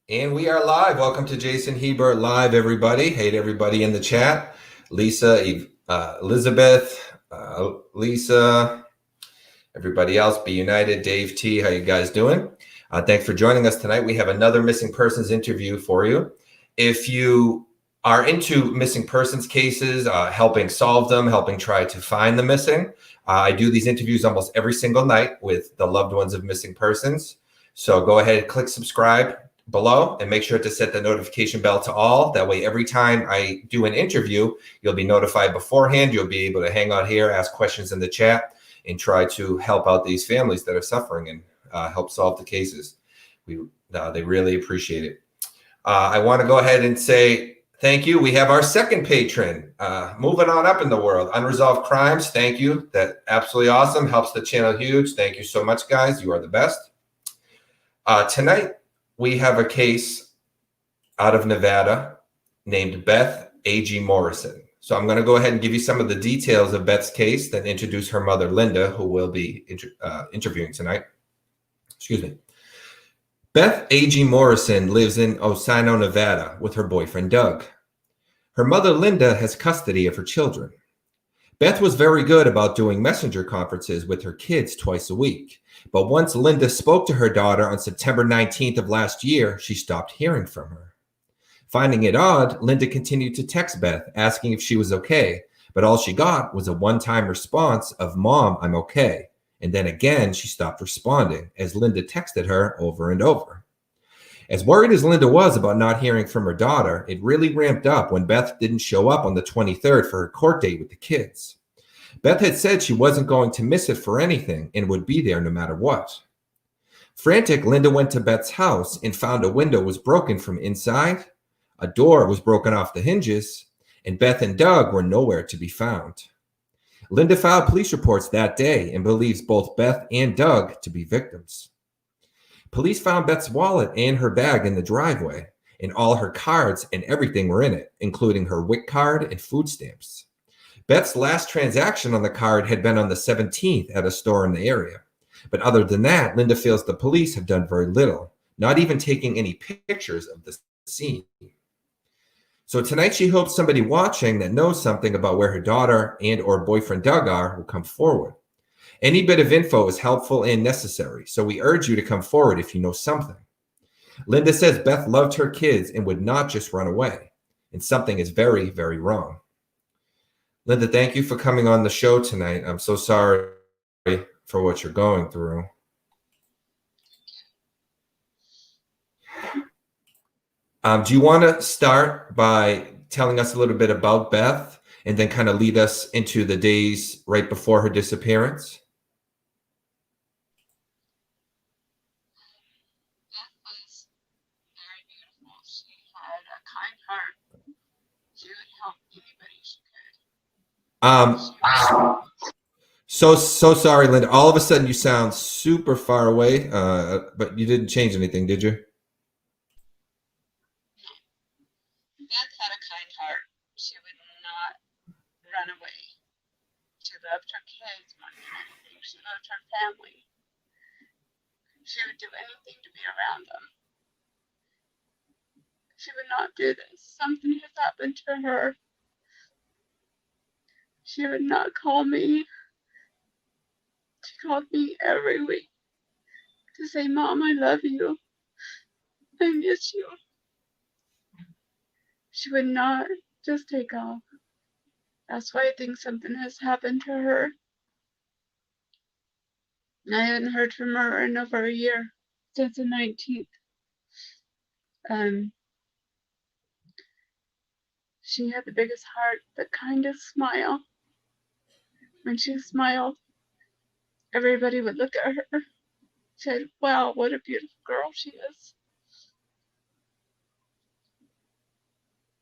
And we are live. Welcome to Jason Hebert Live, everybody. Hey to everybody in the chat. Lisa, Elizabeth, Lisa, everybody else, Be United, Dave T. How you guys doing? Thanks for joining us tonight. We have another missing persons interview for you. If you are into missing persons cases, helping solve them, helping try to find the missing, I do these interviews almost every single night with the loved ones of missing persons. So go ahead and click subscribe below and make sure to set the notification bell to all. That way, every time I do an interview, you'll be notified beforehand. You'll be able to hang out here, ask questions in the chat, and try to help out these families that are suffering and help solve the cases. They really appreciate it. I want to go ahead and say thank you. We have our second patron moving on up in the world. Unresolved Crimes. Thank you. That's absolutely awesome. Helps the channel huge. Thank you so much, guys. You are the best. Tonight, we have a case out of Nevada named Beth Agee-Morrison. So I'm going to go ahead and give you some of the details of Beth's case, then introduce her mother, Linda, who will be interviewing tonight. Excuse me. Beth Agee-Morrison lives in Osino, Nevada with her boyfriend, Doug. Her mother, Linda, has custody of her children. Beth was very good about doing messenger conferences with her kids twice a week. But once Linda spoke to her daughter on September 19th of last year, she stopped hearing from her. Finding it odd, Linda continued to text Beth, asking if she was okay, but all she got was a one-time response of, "Mom, I'm okay." And then again, she stopped responding as Linda texted her over and over. As worried as Linda was about not hearing from her daughter, it really ramped up when Beth didn't show up on the 23rd for her court date with the kids. Beth had said she wasn't going to miss it for anything and would be there no matter what. Frantic, Linda went to Beth's house and found a window was broken from inside, a door was broken off the hinges, and Beth and Doug were nowhere to be found. Linda filed police reports that day and believes both Beth and Doug to be victims. Police found Beth's wallet and her bag in the driveway, and all her cards and everything were in it, including her WIC card and food stamps. Beth's last transaction on the card had been on the 17th at a store in the area. But other than that, Linda feels the police have done very little, not even taking any pictures of the scene. So tonight she hopes somebody watching that knows something about where her daughter and or boyfriend Doug are will come forward. Any bit of info is helpful and necessary, so we urge you to come forward if you know something. Linda says Beth loved her kids and would not just run away, and something is very, very wrong. Linda, thank you for coming on the show tonight. I'm so sorry for what you're going through. Do you want to start by telling us a little bit about Beth and then kind of lead us into the days right before her disappearance? Beth was very beautiful. She had a kind heart. She would help anybody she could. So sorry, Linda. All of a sudden you sound super far away, but you didn't change anything, did you? No. Beth had a kind heart. She would not run away. She loved her kids more than anything. She loved her family. She would do anything to be around them. She would not do this. Something has happened to her. She would not call me. She called me every week to say, "Mom, I love you. I miss you." She would not just take off. That's why I think something has happened to her. I haven't heard from her in over a year, since the 19th. She had the biggest heart, the kindest smile. When she smiled, everybody would look at her, said, "Wow, what a beautiful girl she is."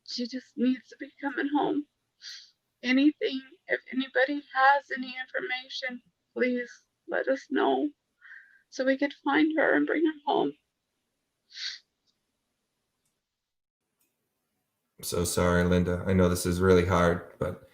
She just needs to be coming home. Anything, if anybody has any information, please let us know so we could find her and bring her home. I'm so sorry, Linda. I know this is really hard, but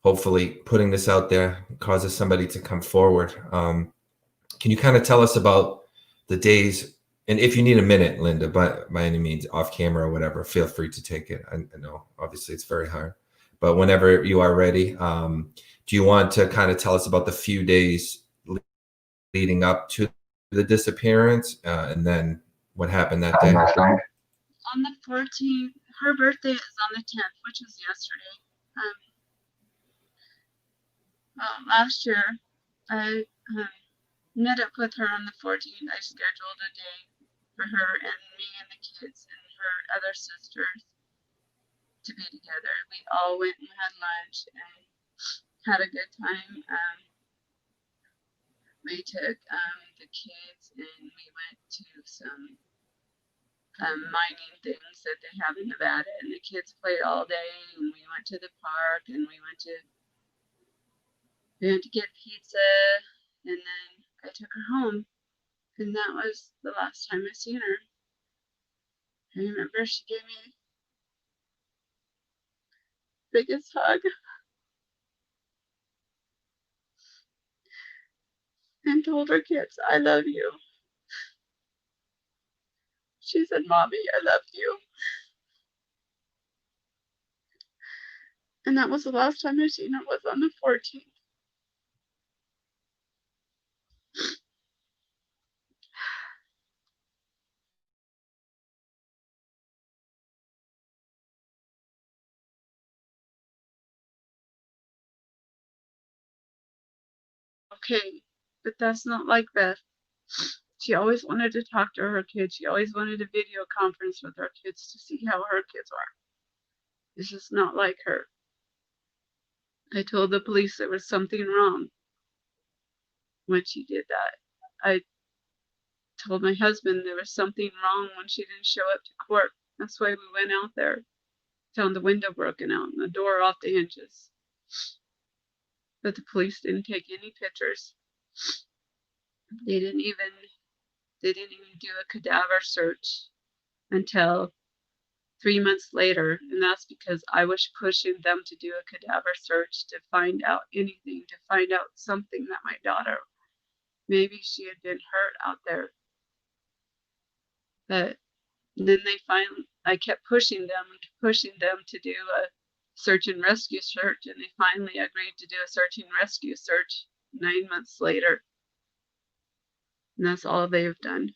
hopefully putting this out there causes somebody to come forward. Can you kind of tell us about the days And if you need a minute, Linda, by any means, off camera or whatever, feel free to take it. I know, obviously, it's very hard, but whenever you are ready, do you want to kind of tell us about the few days leading up to the disappearance, and then what happened that day? On the 14th, her birthday is on the 10th, which was yesterday. Last year, I met up with her on the 14th. I scheduled a day for her and me and the kids and her other sisters to be together. We all went and had lunch and had a good time. We took the kids and we went to some mining things that they have in Nevada, and the kids played all day, and we went to the park, and we went to get pizza, and then I took her home, and that was the last time I seen her. I remember she gave me the biggest hug and told her kids, "I love you." She said, "Mommy, I love you." And that was the last time I seen her, was on the 14th. Okay, but that's not like Beth. She always wanted to talk to her kids. She always wanted a video conference with her kids to see how her kids are. It's just not like her. I told the police there was something wrong when she did that. I told my husband there was something wrong when she didn't show up to court. That's why we went out there, found the window broken out and the door off the hinges. But the police didn't take any pictures. They didn't even do a cadaver search until 3 months later, and that's because I was pushing them to do a cadaver search to find out anything, to find out something that my daughter, maybe she had been hurt out there. But then I kept pushing them to do a search and rescue search, and they finally agreed to do a search and rescue search 9 months later. And that's all they've done.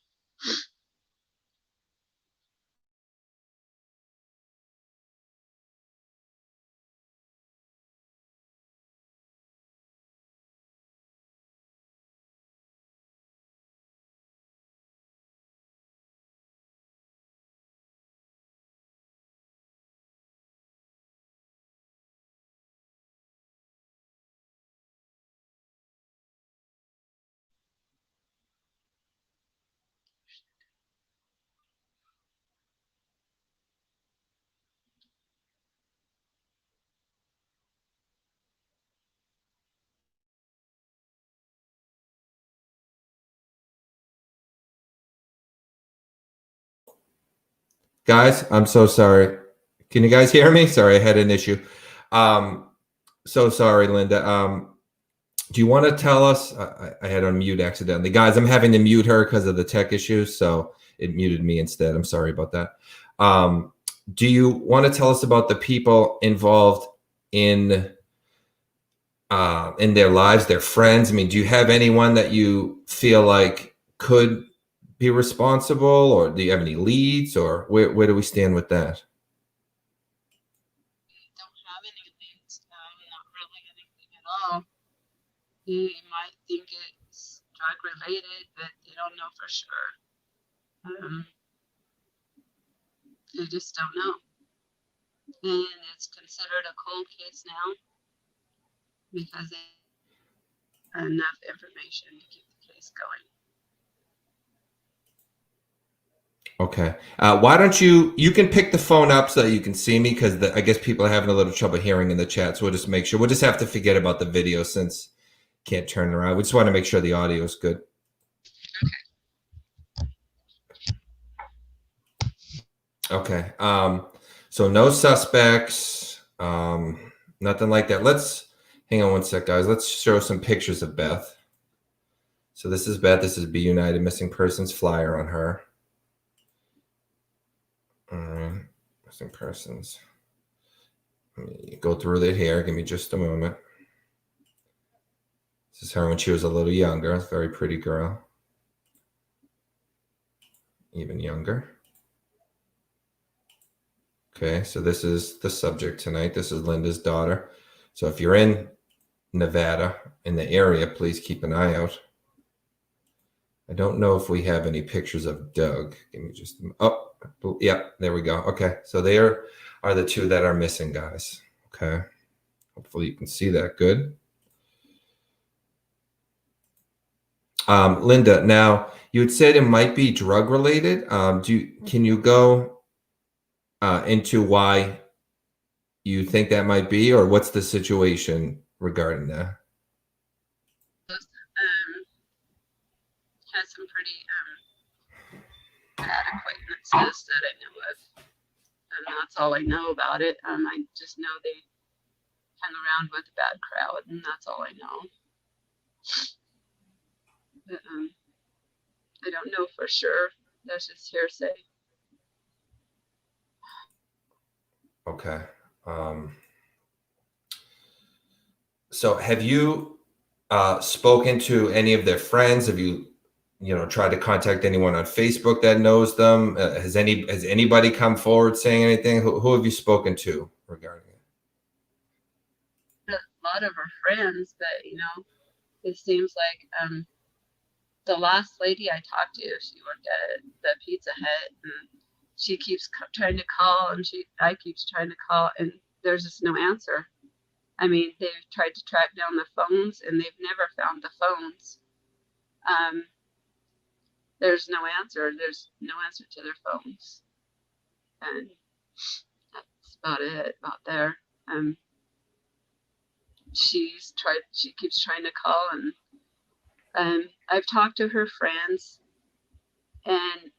Guys, I'm so sorry. Can you guys hear me? Sorry, I had an issue. So sorry, Linda. Do you want to tell us? I had on mute accidentally. Guys, I'm having to mute her because of the tech issues, so it muted me instead. I'm sorry about that. Do you want to tell us about the people involved in their lives, their friends? I mean, do you have anyone that you feel like could be responsible, or do you have any leads, or where do we stand with that? Don't have any leads. Not really anything at all. They might think it's drug related, but they don't know for sure. They just don't know. And it's considered a cold case now because they have enough information to keep the case going. Okay. Why don't you can pick the phone up so that you can see me, because I guess people are having a little trouble hearing in the chat. So we'll just make sure. We'll just have to forget about the video since can't turn it around. We just want to make sure the audio is good. Okay. So no suspects, nothing like that. Let's hang on one sec, guys. Let's show some pictures of Beth. So this is Beth. This is Be United Missing Persons flyer on her. missing persons. Let me go through it here. Give me just a moment. This is her when she was a little younger. A very pretty girl. Even younger. Okay, so this is the subject tonight. This is Linda's daughter. So if you're in Nevada, in the area, please keep an eye out. I don't know if we have any pictures of Doug. Give me just, oh, yeah, there we go. Okay, so there are the two that are missing, guys. Okay, hopefully you can see that good. Linda, now you had said it might be drug related. Can you go into why you think that might be, or what's the situation regarding that? Has some pretty bad acquaintances that I know of, and that's all I know about it. I just know they hang around with a bad crowd, and that's all I know. But, I don't know for sure. That's just hearsay. Okay. So have you spoken to any of their friends? Have you tried to contact anyone on Facebook that knows them? Has anybody come forward saying anything? Who have you spoken to regarding it? A lot of her friends, but it seems like the last lady I talked to, she worked at the Pizza Hut, and she keeps trying to call, and I keeps trying to call, and there's just no answer. I mean, they've tried to track down the phones, and they've never found the phones. There's no answer. There's no answer to their phones, and that's about it. About there. She keeps trying to call, and I've talked to her friends, and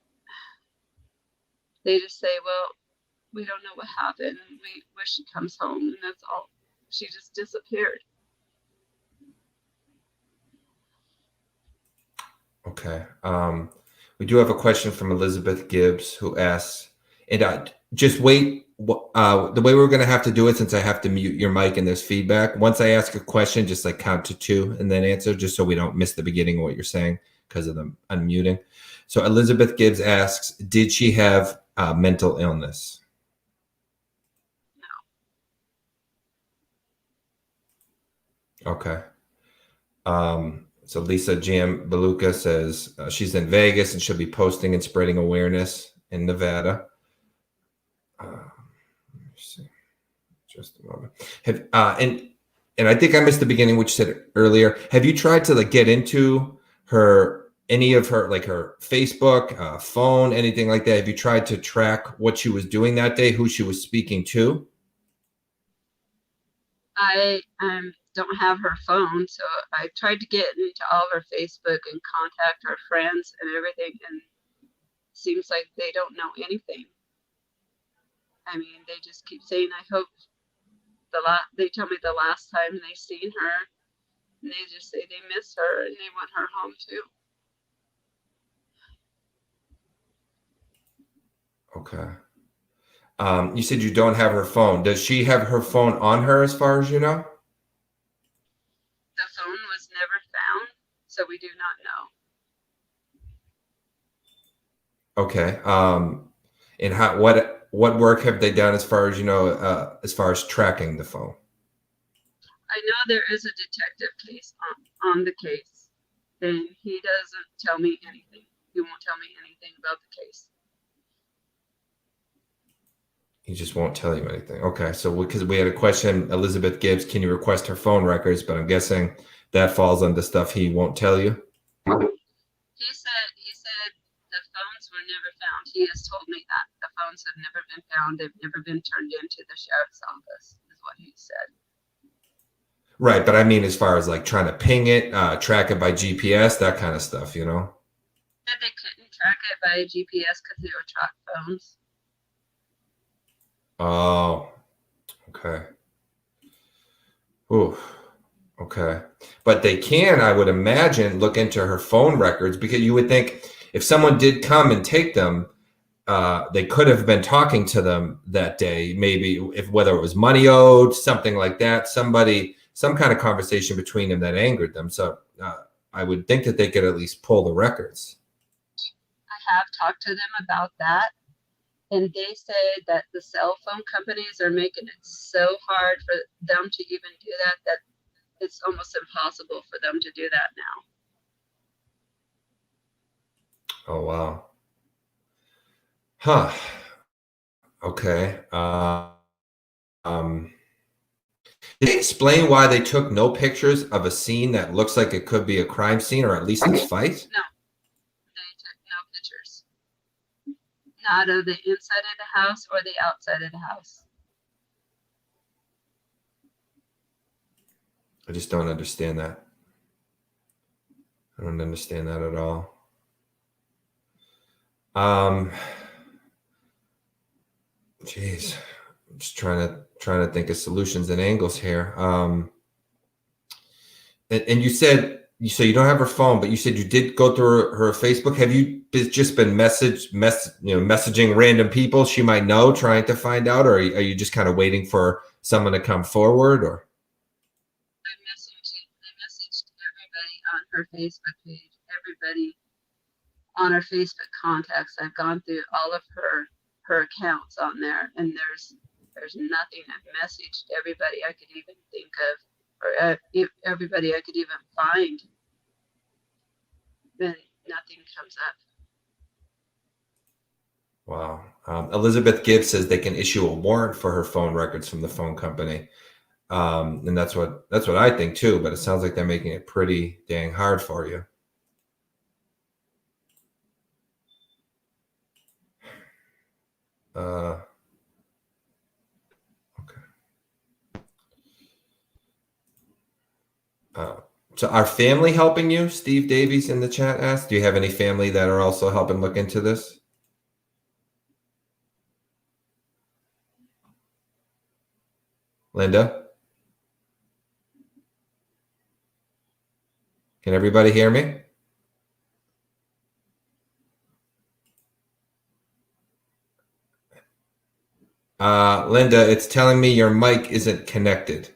they just say, well, we don't know what happened. We wish she comes home, and that's all. She just disappeared. Okay. We do have a question from Elizabeth Gibbs, who asks, and just wait. The way we're going to have to do it, since I have to mute your mic and there's feedback, once I ask a question, just like count to 2 and then answer, just so we don't miss the beginning of what you're saying because of the unmuting. So Elizabeth Gibbs asks, did she have mental illness? No. Okay. So Lisa Jam Beluga says she's in Vegas and she'll be posting and spreading awareness in Nevada. Let me see. Just a moment. And I think I missed the beginning, which you said earlier. Have you tried to get into any of her Facebook, phone, anything like that? Have you tried to track what she was doing that day, who she was speaking to? I don't have her phone, so I tried to get into all of her Facebook and contact her friends and everything, and it seems like they don't know anything. I mean, they just keep saying, I hope they tell me the last time they seen her, and they just say they miss her and they want her home too. Okay. You said you don't have her phone. Does she have her phone on her, as far as you know? The phone was never found, so we do not know. Okay. And what work have they done, as far as you know, as far as tracking the phone? I know there is a detective case on the case, and he doesn't tell me anything. He won't tell me anything about the case. He just won't tell you anything. Okay, so because we had a question, Elizabeth Gibbs, can you request her phone records? But I'm guessing that falls under stuff he won't tell you. He said the phones were never found. He has told me that the phones have never been found. They've never been turned into the sheriff's office, is what he said. Right, but I mean, as far as trying to ping it, track it by GPS, that kind of stuff, Said they couldn't track it by GPS because they were track phones. Oh, okay. Ooh, okay. But they can, I would imagine, look into her phone records, because you would think if someone did come and take them, they could have been talking to them that day, maybe whether it was money owed, something like that, some kind of conversation between them that angered them. So I would think that they could at least pull the records. I have talked to them about that, and they say that the cell phone companies are making it so hard for them to even do that it's almost impossible for them to do that now. Oh, wow. Huh. Okay. Did they explain why they took no pictures of a scene that looks like it could be a crime scene or at least a fight? No, they took no pictures. Not of the inside of the house or the outside of the house. I just don't understand that. I don't understand that at all. Geez, I'm just trying to think of solutions and angles here. And you said you don't have her phone, but you said you did go through her Facebook. Have you just been messaging random people she might know, trying to find out, or are you just kind of waiting for someone to come forward? Or I messaged everybody on her Facebook page, everybody on her Facebook contacts. I've gone through all of her accounts on there, and there's nothing. I've messaged everybody I could even think of, or everybody I could even find. Then nothing comes up. Wow. Elizabeth Gibbs says they can issue a warrant for her phone records from the phone company. And that's what I think too, but it sounds like they're making it pretty dang hard for you. Okay. So our family helping you? Steve Davies in the chat asked, do you have any family that are also helping look into this? Linda? Can everybody hear me? Linda, it's telling me your mic isn't connected.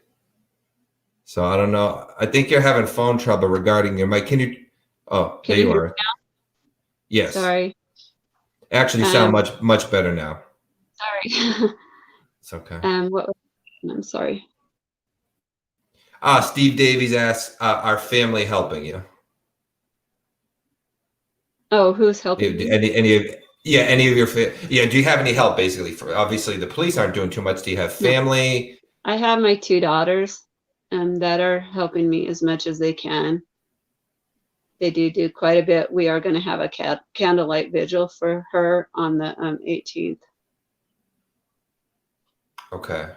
So I don't know. I think you're having phone trouble regarding your mic. Can you? Oh, there you are. Yes. Sorry. Actually, sound much better now. Sorry. It's okay. I'm sorry. Steve Davies asks, "Our family helping you?" Oh, who's helping me? Any of your do you have any help? Basically, obviously the police aren't doing too much. Do you have family? I have my 2 daughters that are helping me as much as they can. They do quite a bit. We are going to have a candlelight vigil for her on the 18th. Okay.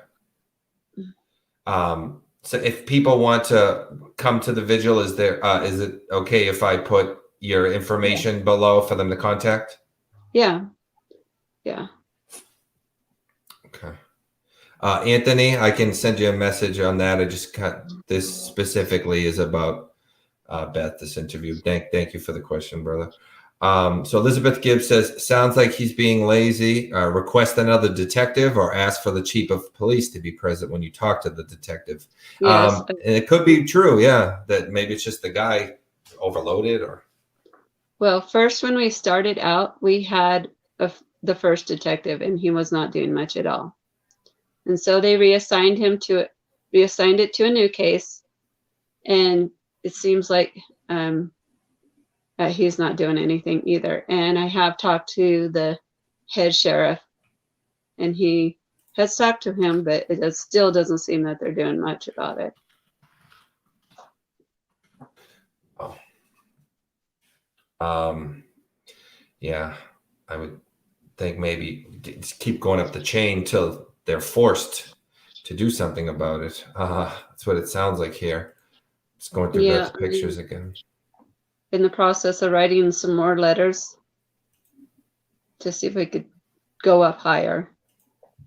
So if people want to come to the vigil, is it okay if I put your information below for them to contact? Yeah. Okay. Anthony, I can send you a message on that. I just got this specifically is about Beth, this interview. Thank you for the question, brother. So Elizabeth Gibbs says, sounds like he's being lazy. Request another detective or ask for the chief of police to be present when you talk to the detective. Yes. And it could be true, that maybe it's just the guy overloaded or. Well, first when we started out, we had the first detective, and he was not doing much at all. And so they reassigned it to a new case, and it seems like he's not doing anything either. And I have talked to the head sheriff, and he has talked to him, but it still doesn't seem that they're doing much about it. Yeah, I would think maybe just keep going up the chain till they're forced to do something about it. That's what it sounds like here. Just going through Beth's pictures again. In the process of writing some more letters to see if we could go up higher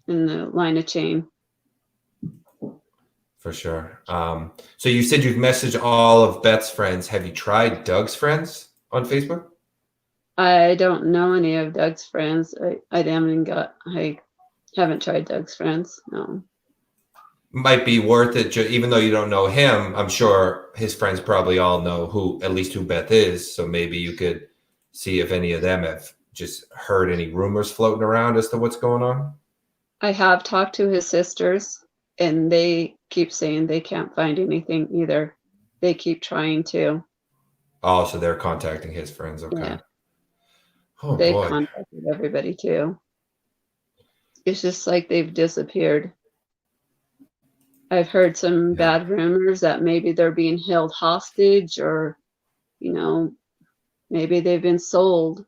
in the line of chain. For sure. So you said you've messaged all of Beth's friends. Have you tried Doug's friends on Facebook? I don't know any of Doug's friends. I haven't tried Doug's friends. No. Might be worth it, even though you don't know him. I'm sure his friends probably all know at least who Beth is. So maybe you could see if any of them have just heard any rumors floating around as to what's going on. I have talked to his sisters, and they keep saying they can't find anything either. They keep trying to. Oh, so they're contacting his friends. Okay. Yeah. Oh They've boy. contacted everybody too. It's just like they've disappeared. I've heard some Yeah. bad rumors that maybe they're being held hostage, or, maybe they've been sold.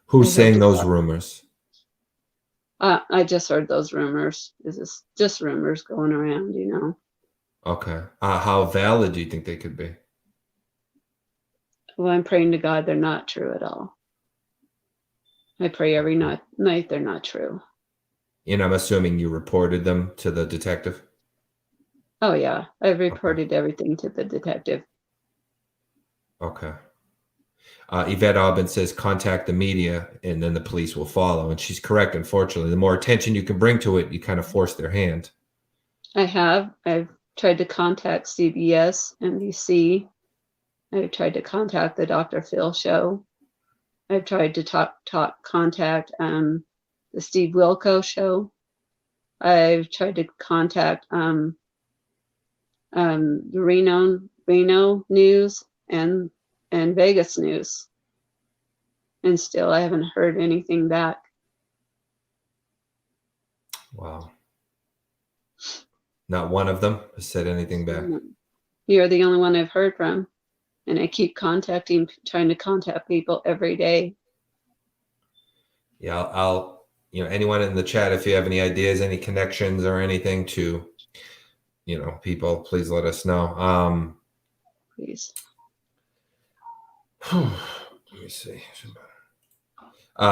Who's saying those rumors? I just heard those rumors. This is just rumors going around, Okay. How valid do you think they could be? Well, I'm praying to God they're not true at all. I pray every night they're not true. And I'm assuming you reported them to the detective? Oh, yeah. I've reported everything to the detective. Okay. Yvette Aubin says, contact the media and then the police will follow. And she's correct, unfortunately. The more attention you can bring to it, you kind of force their hand. I've tried to contact CBS, NBC. I've tried to contact the Dr. Phil show. I've tried to contact the Steve Wilco show. I've tried to contact the Reno news and Vegas news, and still I haven't heard anything back. Wow. Not one of them has said anything back. You're the only one I've heard from, and I keep trying to contact people every day. Yeah, I'll anyone in the chat, if you have any ideas, any connections or anything to, people, please let us know. Please. Let me see.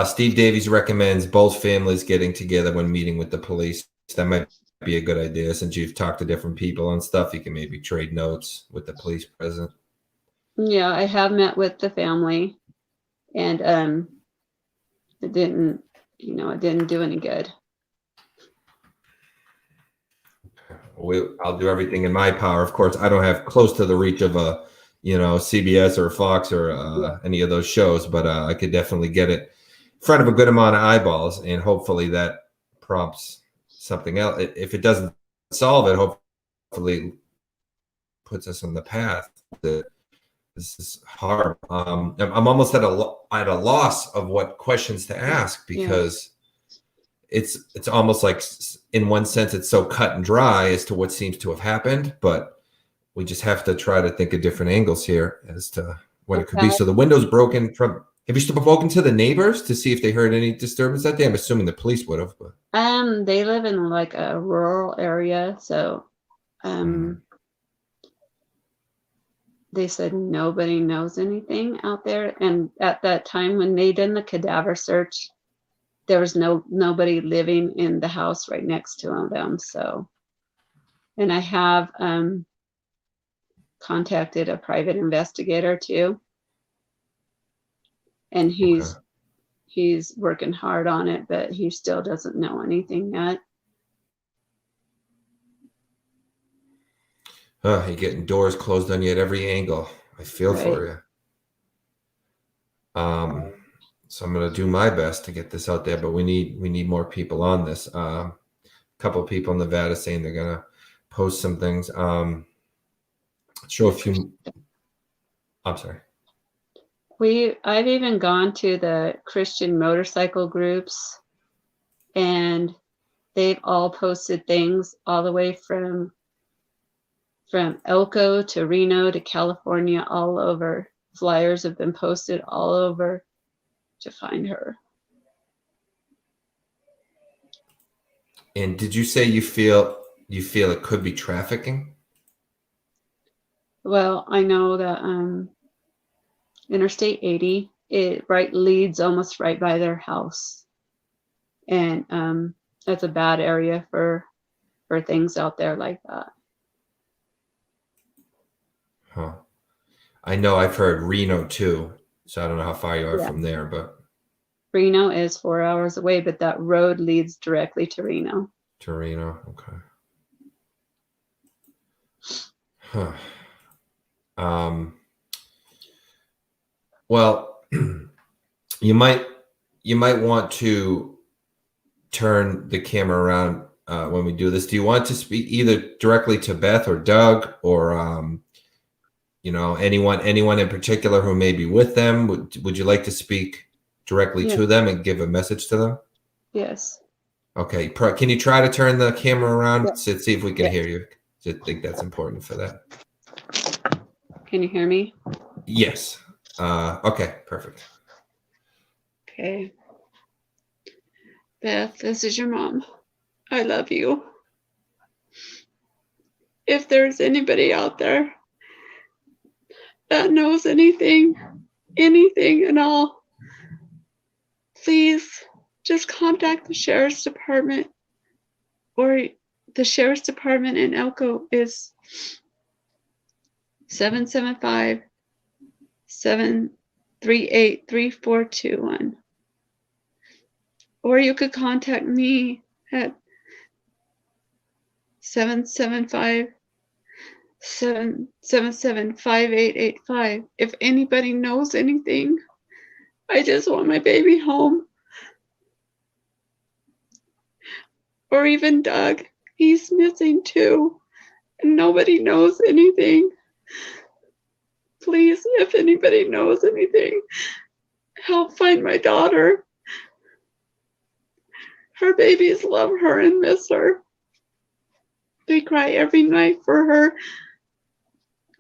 Steve Davies recommends both families getting together when meeting with the police. That might be a good idea. Since you've talked to different people and stuff, you can maybe trade notes with the police present. Yeah, I have met with the family, and it didn't do any good. I'll do everything in my power. Of course, I don't have close to the reach of a, CBS or Fox or any of those shows, but I could definitely get it in front of a good amount of eyeballs, and hopefully that prompts something else. If it doesn't solve it, hopefully puts us on the path. That this is hard. I'm almost at a loss of what questions to ask, because it's almost like, in one sense, it's so cut and dry as to what seems to have happened, but we just have to try to think of different angles here as to what it could be. So the window's broken from. Have you spoken to the neighbors to see if they heard any disturbance that day? I'm assuming the police would have. But they live in like a rural area, so they said nobody knows anything out there. And at that time when they did the cadaver search, there was nobody living in the house right next to them. So, and I have contacted a private investigator too, and he's working hard on it, but he still doesn't know anything yet. You're getting doors closed on you at every angle. I feel for you. So I'm going to do my best to get this out there, but we need more people on this. A couple of people in Nevada saying they're going to post some things. Show a few. I'm sorry. I've even gone to the Christian motorcycle groups, and they've all posted things all the way from Elko to Reno to California, all over. Flyers have been posted all over to find her. And did you say you feel it could be trafficking? Well, I know that Interstate 80, it leads almost right by their house, and that's a bad area for things out there like that. Huh. I know I've heard Reno too So I don't know how far you are Yeah. from there, but Reno is 4 hours away, but that road leads directly to Reno. Torino. Okay. Huh. Well, you might want to turn the camera around when we do this. Do you want to speak either directly to Beth or Doug or anyone in particular who may be with them? Would you like to speak directly Yeah. to them and give a message to them? Yes. Okay. Can you try to turn the camera around? Yeah. See if we can Yeah. hear you. I think that's important for that. Can you hear me? Yes. Okay. Perfect. Okay. Beth, this is your mom. I love you. If there's anybody out there that knows anything at all, please just contact the sheriff's department, or the sheriff's department in Elko is 775-738-3421. Or you could contact me at 775-777-5885. If anybody knows anything, I just want my baby home. Or even Doug, he's missing too, and nobody knows anything. Please, if anybody knows anything, help find my daughter. Her babies love her and miss her. They cry every night for her.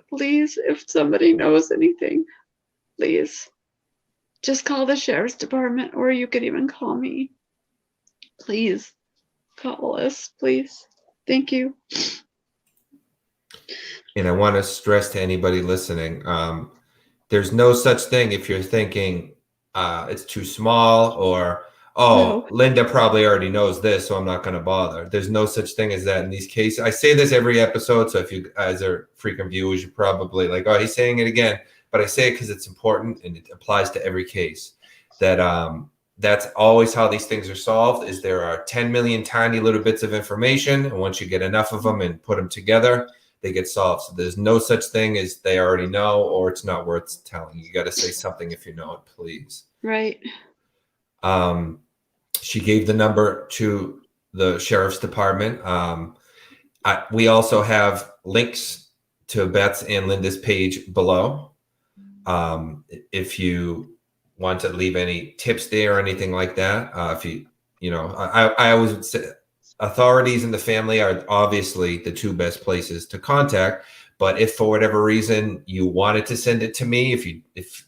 Please, if somebody knows anything, please just call the sheriff's department, or you could even call me. Please call us, please. Thank you. And I want to stress to anybody listening, there's no such thing if you're thinking it's too small or, No. Linda probably already knows this, so I'm not going to bother. There's no such thing as that in these cases. I say this every episode, so if you guys are frequent viewers, you're probably like, oh, he's saying it again. But I say it because it's important and it applies to every case. That's always how these things are solved, is there are 10 million tiny little bits of information, and once you get enough of them and put them together, they get solved. So there's no such thing as they already know or it's not worth telling. You got to say something if you know it, please. Right. She gave the number to the sheriff's department. We also have links to Beth's and Linda's page below. If you want to leave any tips there or anything like that, I always would say authorities in the family are obviously the two best places to contact. But if for whatever reason you wanted to send it to me, if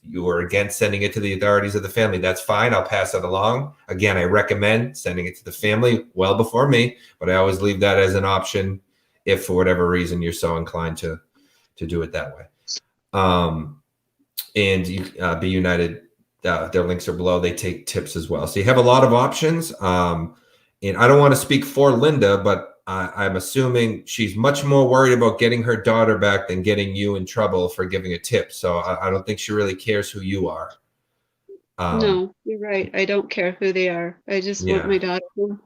you were against sending it to the authorities of the family, that's fine. I'll pass it along. Again, I recommend sending it to the family well before me, but I always leave that as an option if for whatever reason you're so inclined to do it that way. And you, Be United, their links are below. They take tips as well. So you have a lot of options. And I don't want to speak for Linda, but I'm assuming she's much more worried about getting her daughter back than getting you in trouble for giving a tip. So I don't think she really cares who you are. No, you're right. I don't care who they are. I just want my daughter home.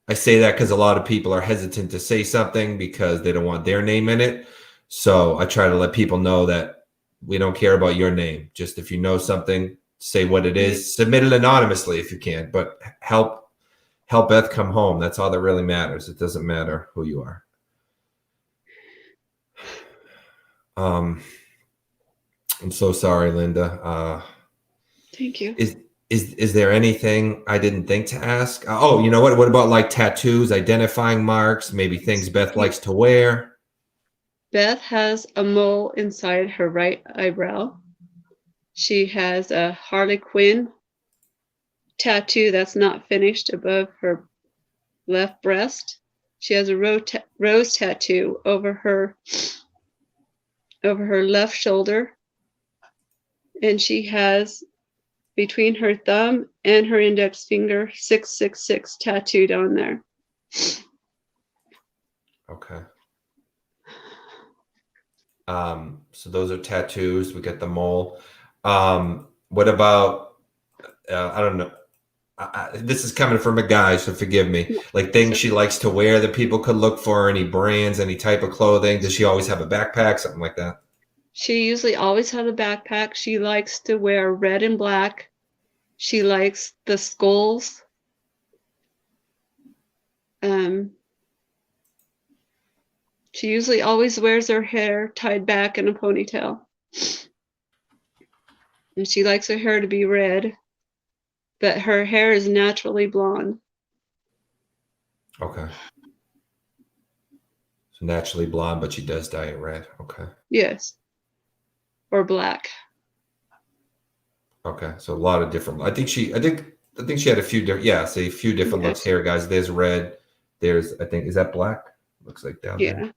I say that because a lot of people are hesitant to say something because they don't want their name in it. So I try to let people know that we don't care about your name. Just if you know something, say what it is. Submit it anonymously if you can, but help Beth come home. That's all that really matters. It doesn't matter who you are. I'm so sorry, Linda. Thank you. Is there anything I didn't think to ask? You know what? What about like tattoos, identifying marks, maybe things Beth likes to wear? Beth has a mole inside her right eyebrow. She has a Harley Quinn tattoo that's not finished above her left breast. She has a rose tattoo over her left shoulder, and she has between her thumb and her index finger 666 tattooed on there. Okay. So those are tattoos. We got the mole. What about, I don't know. This is coming from a guy, so forgive me. Like things So she likes to wear that people could look for, any brands, any type of clothing. Does she always have a backpack, something like that? she usually always has a backpack. She likes to wear red and black. She likes the skulls. Um, she usually always wears her hair tied back in a ponytail. And she likes her hair to be red, but her hair is naturally blonde. Okay. So naturally blonde, but she does dye it red. Okay. Yes. Or black. Okay. So a lot of different. I think she had a few different. Yeah, say a few different looks Yes. here, guys. There's red. There's, I think, is that black? Looks like down there. Yeah.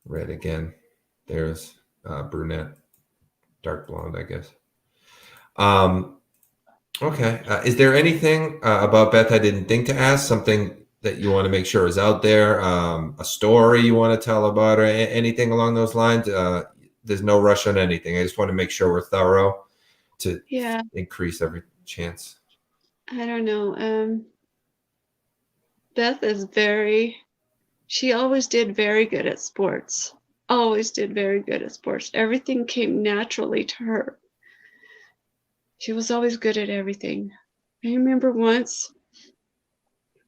Red again. There's brunette, dark blonde, I guess. Um, okay. Is there anything about Beth I didn't think to ask? Something that you want to make sure is out there? A story you want to tell about, or anything along those lines? There's no rush on anything. I just want to make sure we're thorough to Yeah. increase every chance. I don't know. Beth is she always did very good at sports. Always did very good at sports. Everything came naturally to her. She was always good at everything. I remember once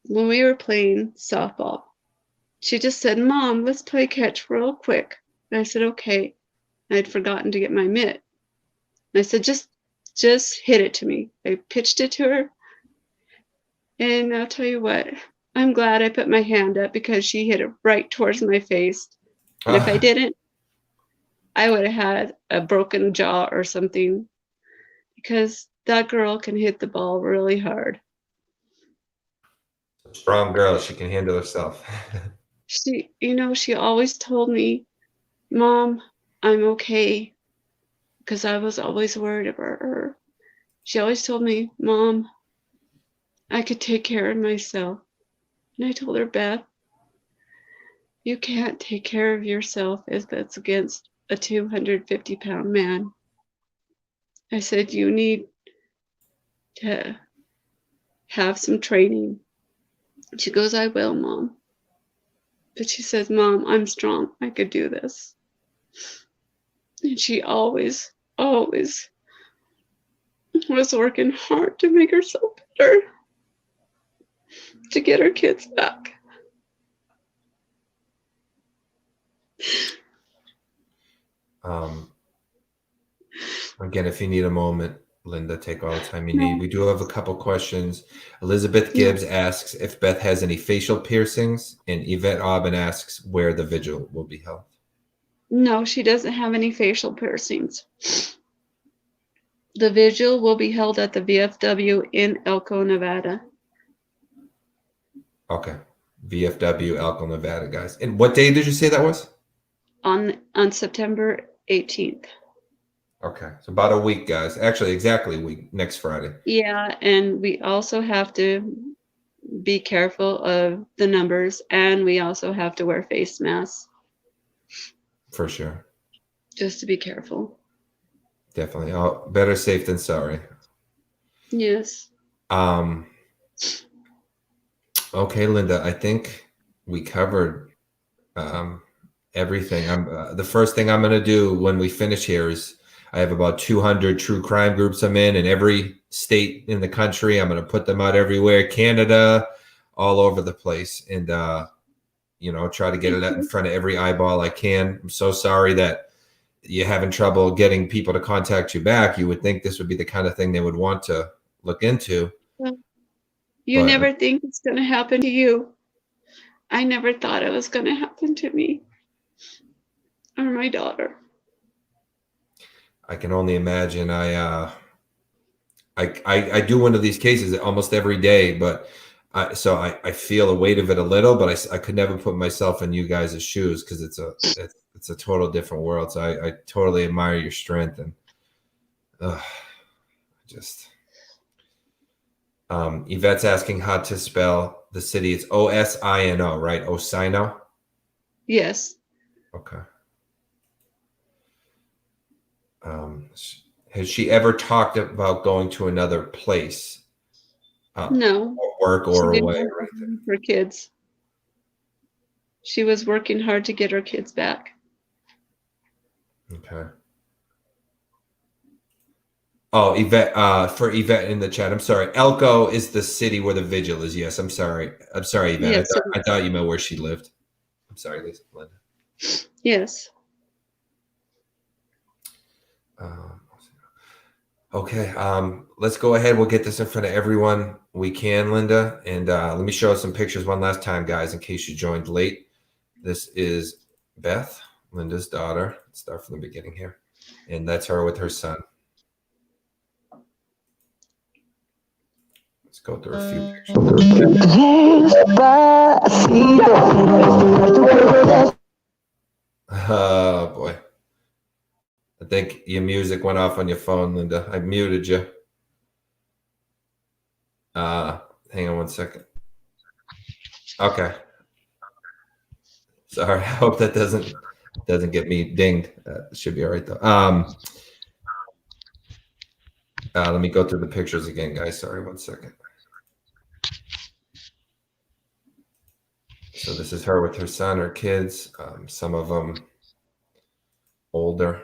when we were playing softball, she just said, "Mom, let's play catch real quick." And I said, "Okay." I'd forgotten to get my mitt. And I said, just hit it to me. I pitched it to her. And I'll tell you what, I'm glad I put my hand up because she hit it right towards my face. And if I Ah, didn't, I would have had a broken jaw or something because that girl can hit the ball really hard. strong girl. She can handle herself. She always told me, "Mom, I'm okay," because I was always worried about her. She always told me, "Mom, I could take care of myself." And I told her, "Beth, you can't take care of yourself if it's against a 250-pound man." I said, "You need to have some training." She goes, "I will, Mom." But she says, "Mom, I'm strong. I could do this." And she always, always was working hard to make herself better, to get her kids back. Um, Again, if you need a moment, Linda, take all the time you need. No, We do have a couple questions. Elizabeth no, Gibbs asks if Beth has any facial piercings, and Yvette Aubin asks where the vigil will be held. no, she doesn't have any facial piercings. The vigil will be held at the VFW in Elko, Nevada. Okay. VFW, Elko, Nevada, guys. And what day did you say that was? On September 18th. Okay. So about a week, guys. Actually, exactly a week, next Friday. Yeah, and we also have to be careful of the numbers, and we also have to wear face masks For sure. just to be careful. Definitely. Oh, better safe than sorry. Yes. Um, okay, Linda, I think we covered everything. The first thing I'm going to do when we finish here is I have about 200 true crime groups I'm in every state in the country. I'm going to put them out everywhere, Canada, all over the place, and try to get it out in front of every eyeball I can. I'm so sorry that you're having trouble getting people to contact you back. You would think this would be the kind of thing they would want to look into, Well, you but never think it's going to happen to you. I never thought it was going to happen to me or my daughter. I can only imagine. I do one of these cases almost every day, but I feel the weight of it a little, but I could never put myself in you guys' shoes because it's a total different world. So I totally admire your strength and just Yvette's asking how to spell the city. It's Osino, right? Osino. Yes. Okay. Um, Has she ever talked about going to another place? No. Or work or She away didn't or anything? have her kids. She was working hard to get her kids back. Okay. Oh, Yvette, for Yvette in the chat, I'm sorry. Elko is the city where the vigil is. Yes, I'm sorry. I'm sorry, Yvette. Yes, I thought you meant where she lived. I'm sorry, Lisa, Linda. yes. Okay, let's go ahead. We'll get this in front of everyone we can, Linda. And let me show some pictures one last time, guys, in case you joined late. This is Beth, Linda's daughter. Let's start from the beginning here. And that's her with her son. Let's go through a few pictures. Oh, boy. I think your music went off on your phone, Linda. I muted you. Hang on one second. Okay. Sorry. I hope that doesn't get me dinged. Should be all right though. Let me go through the pictures again, guys. Sorry, one second. So this is her with her son, her kids. Some of them older.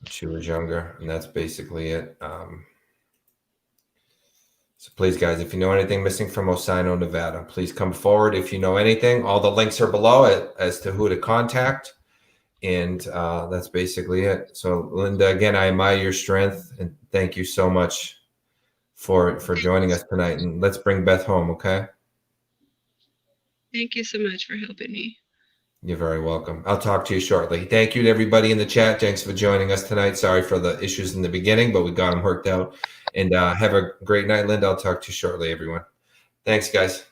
She was younger, and that's basically it. So please, guys, if you know anything missing from Osino, Nevada, please come forward. If you know anything, all the links are below as to who to contact. And that's basically it. So Linda, again, I admire your strength and thank you so much for joining us tonight. And let's bring Beth home, okay? Thank you so much for helping me. You're very welcome. I'll talk to you shortly. Thank you to everybody in the chat. Thanks for joining us tonight. Sorry for the issues in the beginning, but we got them worked out. And have a great night, Linda. I'll talk to you shortly, everyone. Thanks, guys.